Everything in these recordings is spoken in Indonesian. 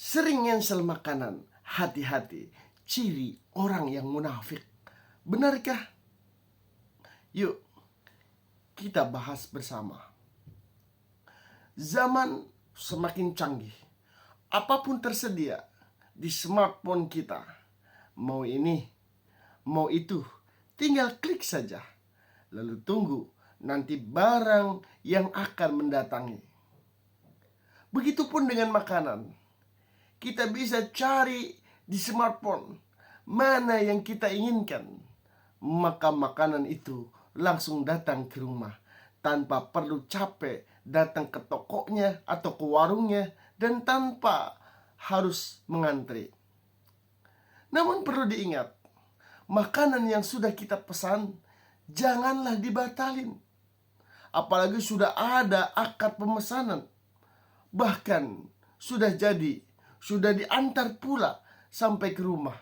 Sering cancel makanan, hati-hati, ciri orang yang munafik. Benarkah? Yuk, kita bahas bersama. Zaman semakin canggih. Apapun tersedia di smartphone kita. Mau ini, mau itu, tinggal klik saja. Lalu tunggu nanti barang yang akan mendatangi. Begitupun dengan makanan. Kita bisa cari di smartphone mana yang kita inginkan, maka makanan itu langsung datang ke rumah tanpa perlu capek datang ke tokonya atau ke warungnya dan tanpa harus mengantri. Namun perlu diingat, makanan yang sudah kita pesan janganlah dibatalin. Apalagi sudah ada akad pemesanan, bahkan sudah jadi, sudah diantar pula sampai ke rumah,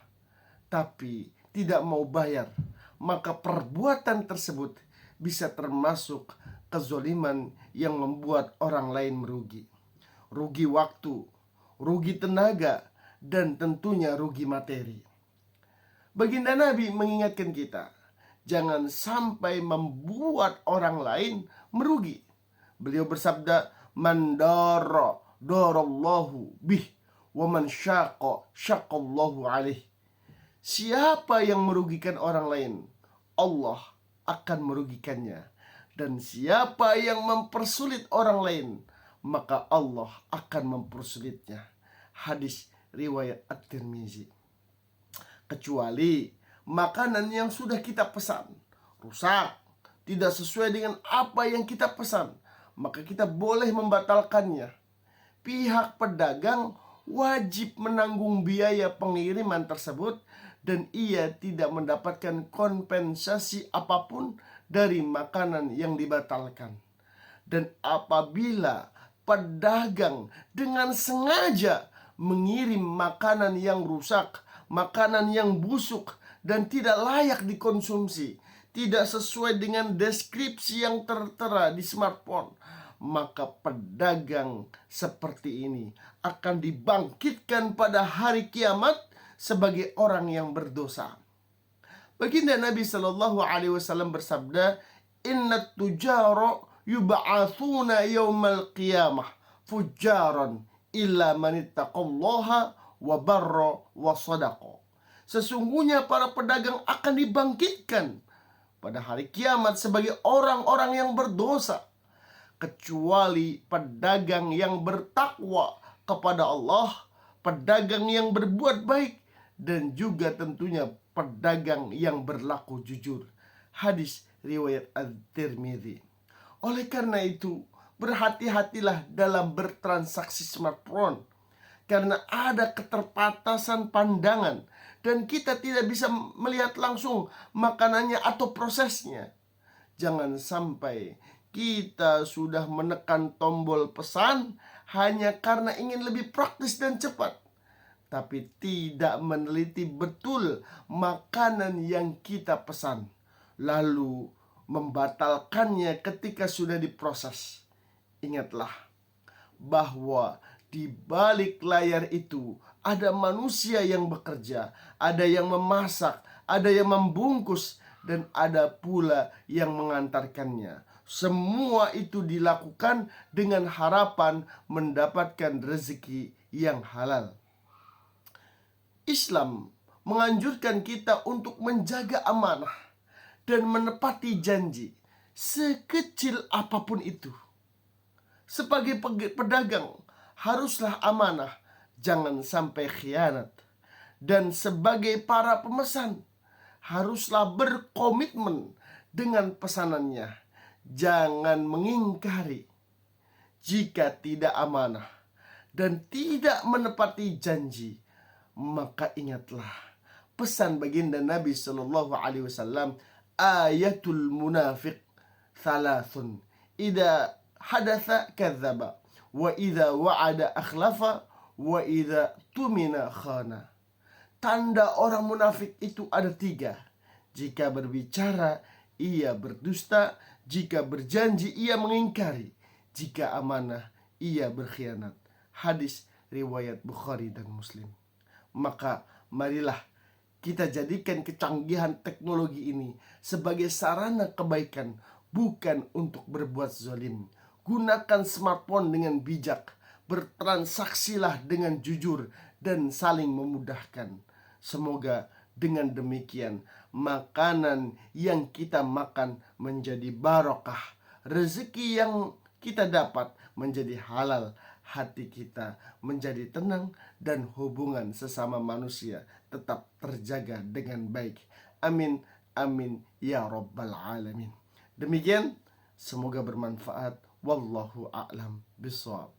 tapi tidak mau bayar, maka perbuatan tersebut bisa termasuk kezoliman yang membuat orang lain merugi. Rugi waktu, rugi tenaga, dan tentunya rugi materi. Baginda Nabi mengingatkan kita, jangan sampai membuat orang lain merugi. Beliau bersabda, "Man dara darallahu bih, wa man syaqa syaqallahu alaih." Siapa yang merugikan orang lain, Allah akan merugikannya. Dan siapa yang mempersulit orang lain, maka Allah akan mempersulitnya. Hadis riwayat At-Tirmizi. Kecuali makanan yang sudah kita pesan rusak, tidak sesuai dengan apa yang kita pesan, maka kita boleh membatalkannya. Pihak pedagang wajib menanggung biaya pengiriman tersebut dan ia tidak mendapatkan kompensasi apapun dari makanan yang dibatalkan. Dan apabila pedagang dengan sengaja mengirim makanan yang rusak, makanan yang busuk dan tidak layak dikonsumsi, tidak sesuai dengan deskripsi yang tertera di smartphone, maka pedagang seperti ini akan dibangkitkan pada hari kiamat sebagai orang yang berdosa. Baginda Nabi Shallallahu Alaihi Wasallam bersabda, "Inna tujara yub'atsuna yaumal qiyamah fujaran illa man ittaqallaha wa barra wa sadaqa." Sesungguhnya para pedagang akan dibangkitkan pada hari kiamat sebagai orang-orang yang berdosa, kecuali pedagang yang bertakwa kepada Allah, pedagang yang berbuat baik, dan juga tentunya pedagang yang berlaku jujur. Hadis riwayat At-Tirmizi. Oleh karena itu, berhati-hatilah dalam bertransaksi smartphone, karena ada keterbatasan pandangan dan kita tidak bisa melihat langsung makanannya atau prosesnya. Jangan sampai kita sudah menekan tombol pesan hanya karena ingin lebih praktis dan cepat, tapi tidak meneliti betul makanan yang kita pesan, lalu membatalkannya ketika sudah diproses. Ingatlah bahwa di balik layar itu ada manusia yang bekerja, ada yang memasak, ada yang membungkus, dan ada pula yang mengantarkannya. Semua itu dilakukan dengan harapan mendapatkan rezeki yang halal. Islam menganjurkan kita untuk menjaga amanah dan menepati janji, sekecil apapun itu. Sebagai pedagang, haruslah amanah, jangan sampai khianat. Dan sebagai para pemesan, haruslah berkomitmen dengan pesanannya. Jangan mengingkari. Jika tidak amanah dan tidak menepati janji, maka ingatlah pesan baginda Nabi Shallallahu Alaihi Wasallam, ayatul munafiq thalathun, idza hadatha kadzaba, wa idza wa'ada akhlafa, wa idza tumina khana. Tanda orang munafik itu ada 3. Jika berbicara, ia berdusta. Jika berjanji, ia mengingkari. Jika amanah, ia berkhianat. Hadis riwayat Bukhari dan Muslim. Maka marilah kita jadikan kecanggihan teknologi ini sebagai sarana kebaikan, bukan untuk berbuat zalim. Gunakan smartphone dengan bijak, bertransaksilah dengan jujur, dan saling memudahkan. Semoga dengan demikian makanan yang kita makan menjadi barokah, rezeki yang kita dapat menjadi halal, hati kita menjadi tenang, dan hubungan sesama manusia tetap terjaga dengan baik. Amin, amin, ya rabbal alamin. Demikian, semoga bermanfaat. Wallahu a'lam bishawab.